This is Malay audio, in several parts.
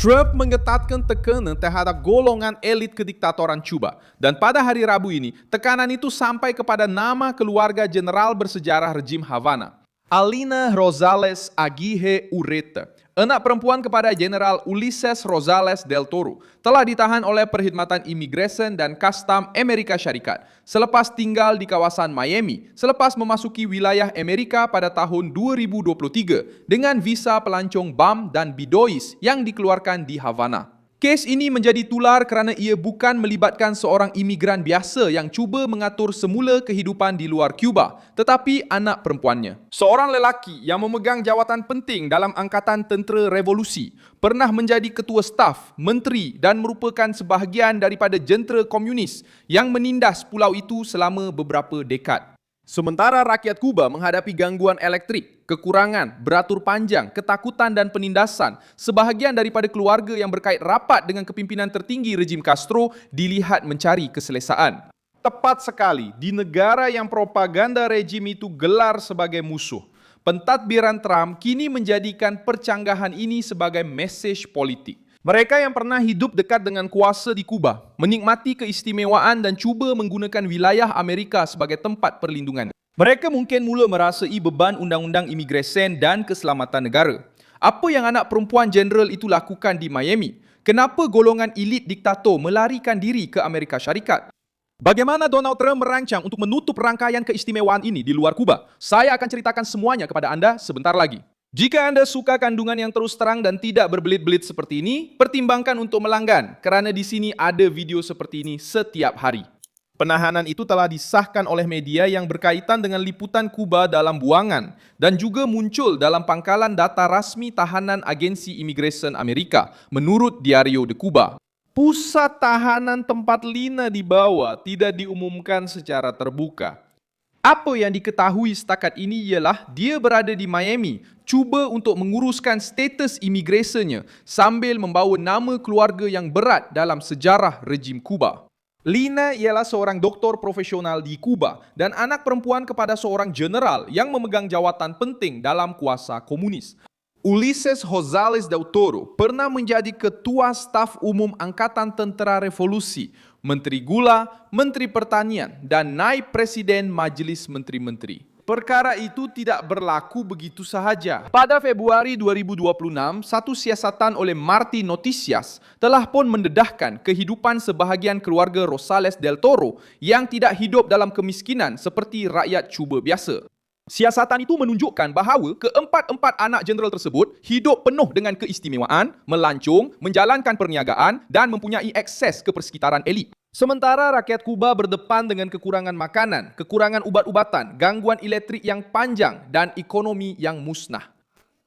Trump mengetatkan tekanan terhadap golongan elit kediktatoran Cuba. Dan pada hari Rabu ini, tekanan itu sampai kepada nama keluarga jenderal bersejarah rejim Havana. Alina Rosales Aguirre Ureta, anak perempuan kepada Jenderal Ulysses Rosales del Toro, telah ditahan oleh Perkhidmatan Imigresen dan Kastam Amerika Syarikat selepas tinggal di kawasan Miami selepas memasuki wilayah Amerika pada tahun 2023 dengan visa pelancong BAM dan BIDOIS yang dikeluarkan di Havana. Kes ini menjadi tular kerana ia bukan melibatkan seorang imigran biasa yang cuba mengatur semula kehidupan di luar Cuba, tetapi anak perempuannya. Seorang lelaki yang memegang jawatan penting dalam Angkatan Tentera Revolusi, pernah menjadi ketua staf, menteri dan merupakan sebahagian daripada jentera komunis yang menindas pulau itu selama beberapa dekad. Sementara rakyat Kuba menghadapi gangguan elektrik, kekurangan, beratur panjang, ketakutan dan penindasan, sebahagian daripada keluarga yang berkait rapat dengan kepimpinan tertinggi rejim Castro dilihat mencari keselesaan. Tepat sekali, di negara yang propaganda rejim itu gelar sebagai musuh, pentadbiran Trump kini menjadikan percanggahan ini sebagai mesej politik. Mereka yang pernah hidup dekat dengan kuasa di Kuba, menikmati keistimewaan dan cuba menggunakan wilayah Amerika sebagai tempat perlindungan. Mereka mungkin mula merasai beban undang-undang imigresen dan keselamatan negara. Apa yang anak perempuan jeneral itu lakukan di Miami? Kenapa golongan elit diktator melarikan diri ke Amerika Syarikat? Bagaimana Donald Trump merancang untuk menutup rangkaian keistimewaan ini di luar Kuba? Saya akan ceritakan semuanya kepada anda sebentar lagi. Jika anda suka kandungan yang terus terang dan tidak berbelit-belit seperti ini, pertimbangkan untuk melanggan kerana di sini ada video seperti ini setiap hari. Penahanan itu telah disahkan oleh media yang berkaitan dengan liputan Kuba dalam buangan dan juga muncul dalam pangkalan data rasmi tahanan Agensi Imigresen Amerika menurut Diario de Cuba. Pusat tahanan tempat Lina dibawa tidak diumumkan secara terbuka. Apa yang diketahui setakat ini ialah dia berada di Miami, cuba untuk menguruskan status imigresinya sambil membawa nama keluarga yang berat dalam sejarah rejim Kuba. Lina ialah seorang doktor profesional di Kuba dan anak perempuan kepada seorang jeneral yang memegang jawatan penting dalam kuasa komunis. Ulysses Rosales del Toro pernah menjadi ketua staf umum Angkatan Tentera Revolusi, Menteri Gula, Menteri Pertanian dan naib Presiden Majlis Menteri-Menteri. Perkara itu tidak berlaku begitu sahaja. Pada Februari 2026, satu siasatan oleh Martin Noticias telah pun mendedahkan kehidupan sebahagian keluarga Rosales del Toro yang tidak hidup dalam kemiskinan seperti rakyat Cuba biasa. Siasatan itu menunjukkan bahawa keempat-empat anak jeneral tersebut hidup penuh dengan keistimewaan, melancong, menjalankan perniagaan dan mempunyai akses ke persekitaran elit. Sementara rakyat Kuba berdepan dengan kekurangan makanan, kekurangan ubat-ubatan, gangguan elektrik yang panjang dan ekonomi yang musnah.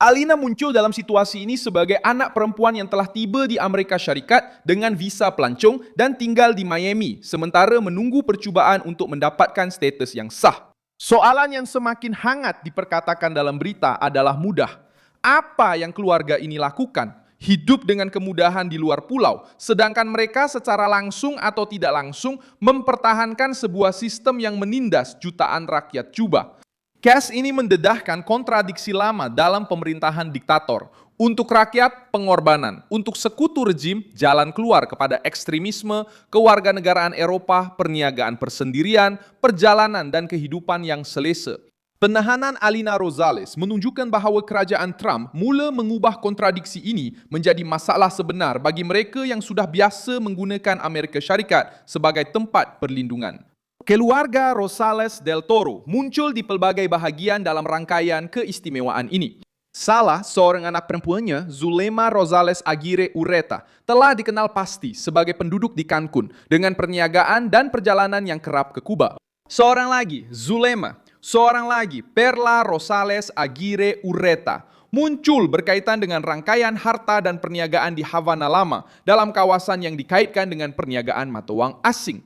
Alina muncul dalam situasi ini sebagai anak perempuan yang telah tiba di Amerika Syarikat dengan visa pelancong dan tinggal di Miami sementara menunggu percubaan untuk mendapatkan status yang sah. Soalan yang semakin hangat diperkatakan dalam berita adalah mudah. Apa yang keluarga ini lakukan? Hidup dengan kemudahan di luar pulau, sedangkan mereka secara langsung atau tidak langsung mempertahankan sebuah sistem yang menindas jutaan rakyat Cuba. Kes ini mendedahkan kontradiksi lama dalam pemerintahan diktator. Untuk rakyat, pengorbanan. Untuk sekutu rejim, jalan keluar kepada ekstremisme, kewarganegaraan Eropah, perniagaan persendirian, perjalanan dan kehidupan yang selesa. Penahanan Alina Rosales menunjukkan bahawa kerajaan Trump mula mengubah kontradiksi ini menjadi masalah sebenar bagi mereka yang sudah biasa menggunakan Amerika Syarikat sebagai tempat perlindungan. Keluarga Rosales del Toro muncul di pelbagai bahagian dalam rangkaian keistimewaan ini. Salah seorang anak perempuannya, Zulema Rosales Aguirre Ureta, telah dikenal pasti sebagai penduduk di Cancun dengan perniagaan dan perjalanan yang kerap ke Kuba. Seorang lagi, Zulema. Seorang lagi, Perla Rosales Aguirre Ureta, muncul berkaitan dengan rangkaian harta dan perniagaan di Havana Lama dalam kawasan yang dikaitkan dengan perniagaan mata wang asing.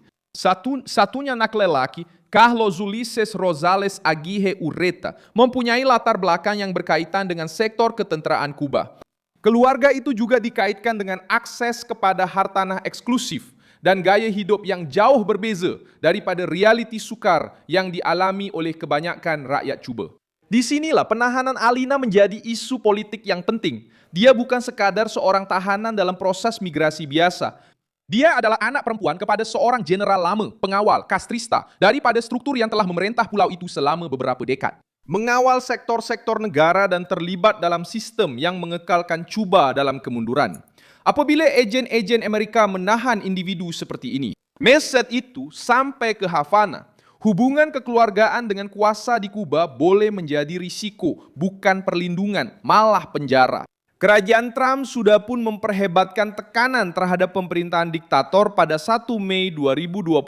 Satunya anak lelaki, Carlos Ulysses Rosales Aguirre Ureta, mempunyai latar belakang yang berkaitan dengan sektor ketenteraan Kuba. Keluarga itu juga dikaitkan dengan akses kepada hartanah eksklusif dan gaya hidup yang jauh berbeza daripada realiti sukar yang dialami oleh kebanyakan rakyat Cuba. Disinilah penahanan Alina menjadi isu politik yang penting. Dia bukan sekadar seorang tahanan dalam proses migrasi biasa. Dia adalah anak perempuan kepada seorang jenderal lama, pengawal, kastrista, daripada struktur yang telah memerintah pulau itu selama beberapa dekad. Mengawal sektor-sektor negara dan terlibat dalam sistem yang mengekalkan Cuba dalam kemunduran. Apabila ejen-ejen Amerika menahan individu seperti ini, Meset itu sampai ke Havana, hubungan kekeluargaan dengan kuasa di Kuba boleh menjadi risiko, bukan perlindungan, malah penjara. Kerajaan Trump sudah pun memperhebatkan tekanan terhadap pemerintahan diktator pada 1 Mei 2026.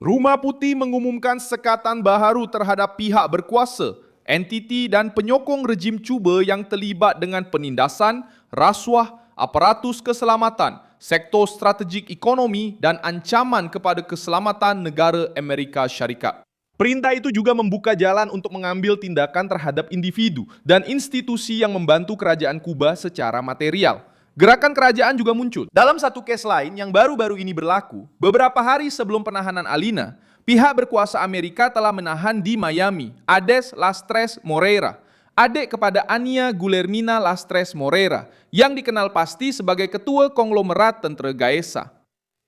Rumah Putih mengumumkan sekatan baharu terhadap pihak berkuasa, entiti dan penyokong rejim Cuba yang terlibat dengan penindasan, rasuah, aparatus keselamatan, sektor strategik ekonomi dan ancaman kepada keselamatan negara Amerika Syarikat. Perintah itu juga membuka jalan untuk mengambil tindakan terhadap individu dan institusi yang membantu kerajaan Kuba secara material. Gerakan kerajaan juga muncul. Dalam satu kes lain yang baru-baru ini berlaku, beberapa hari sebelum penahanan Alina, pihak berkuasa Amerika telah menahan di Miami Ades Lastres Moreira, adik kepada Ania Guillermina Lastres Moreira, yang dikenal pasti sebagai ketua konglomerat tentera Gaesa.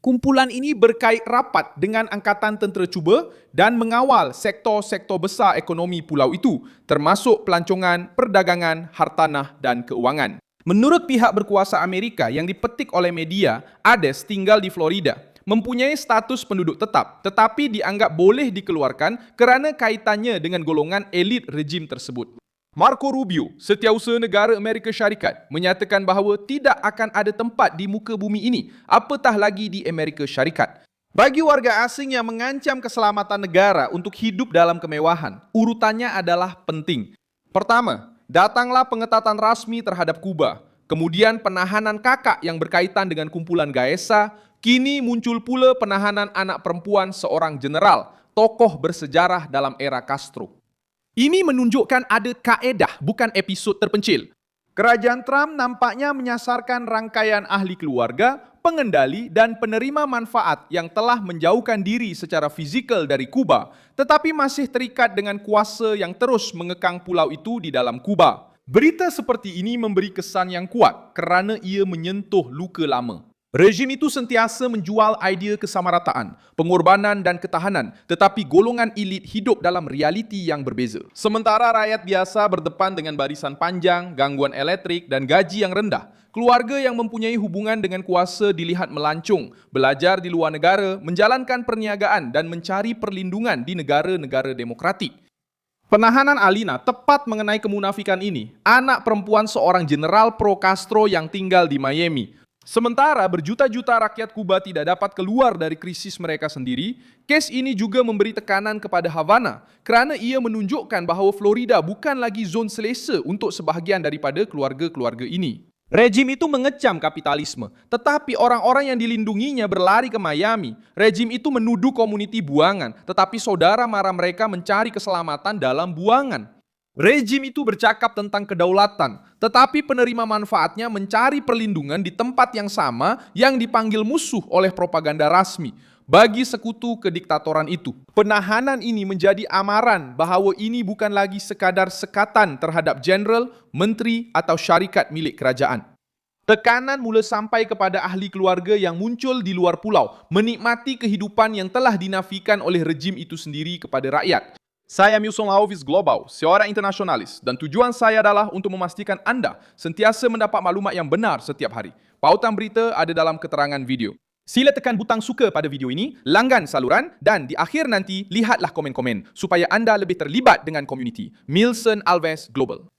Kumpulan ini berkait rapat dengan Angkatan Tentera Cuba dan mengawal sektor-sektor besar ekonomi pulau itu, termasuk pelancongan, perdagangan, hartanah dan keuangan. Menurut pihak berkuasa Amerika yang dipetik oleh media, Ades tinggal di Florida, mempunyai status penduduk tetap, tetapi dianggap boleh dikeluarkan kerana kaitannya dengan golongan elit rejim tersebut. Marco Rubio, Setiausaha Negara Amerika Syarikat, menyatakan bahawa tidak akan ada tempat di muka bumi ini, apatah lagi di Amerika Syarikat, bagi warga asing yang mengancam keselamatan negara untuk hidup dalam kemewahan. Urutannya adalah penting. Pertama, datanglah pengetatan rasmi terhadap Kuba. Kemudian penahanan kakak yang berkaitan dengan kumpulan Gaesa. Kini muncul pula penahanan anak perempuan seorang jeneral, tokoh bersejarah dalam era Castro. Ini menunjukkan ada kaedah, bukan episod terpencil. Kerajaan Trump nampaknya menyasarkan rangkaian ahli keluarga, pengendali dan penerima manfaat yang telah menjauhkan diri secara fizikal dari Kuba, tetapi masih terikat dengan kuasa yang terus mengekang pulau itu di dalam Kuba. Berita seperti ini memberi kesan yang kuat kerana ia menyentuh luka lama. Rejim itu sentiasa menjual idea kesamarataan, pengorbanan dan ketahanan, tetapi golongan elit hidup dalam realiti yang berbeza. Sementara rakyat biasa berdepan dengan barisan panjang, gangguan elektrik dan gaji yang rendah, keluarga yang mempunyai hubungan dengan kuasa dilihat melancung, belajar di luar negara, menjalankan perniagaan dan mencari perlindungan di negara-negara demokratik. Penahanan Alina tepat mengenai kemunafikan ini, anak perempuan seorang jeneral pro-Castro yang tinggal di Miami. Sementara berjuta-juta rakyat Kuba tidak dapat keluar dari krisis mereka sendiri, kes ini juga memberi tekanan kepada Havana kerana ia menunjukkan bahawa Florida bukan lagi zon selesa untuk sebahagian daripada keluarga-keluarga ini. Rejim itu mengecam kapitalisme, tetapi orang-orang yang dilindunginya berlari ke Miami. Rejim itu menuduh komuniti buangan, tetapi saudara mara mereka mencari keselamatan dalam buangan. Rejim itu bercakap tentang kedaulatan, tetapi penerima manfaatnya mencari perlindungan di tempat yang sama yang dipanggil musuh oleh propaganda rasmi bagi sekutu kediktatoran itu. Penahanan ini menjadi amaran bahawa ini bukan lagi sekadar sekatan terhadap jeneral, menteri atau syarikat milik kerajaan. Tekanan mula sampai kepada ahli keluarga yang muncul di luar pulau, menikmati kehidupan yang telah dinafikan oleh rejim itu sendiri kepada rakyat. Saya Milson Alves Global, seorang internasionalis, dan tujuan saya adalah untuk memastikan anda sentiasa mendapat maklumat yang benar setiap hari. Pautan berita ada dalam keterangan video. Sila tekan butang suka pada video ini, langgan saluran dan di akhir nanti lihatlah komen-komen supaya anda lebih terlibat dengan komuniti. Milson Alves Global.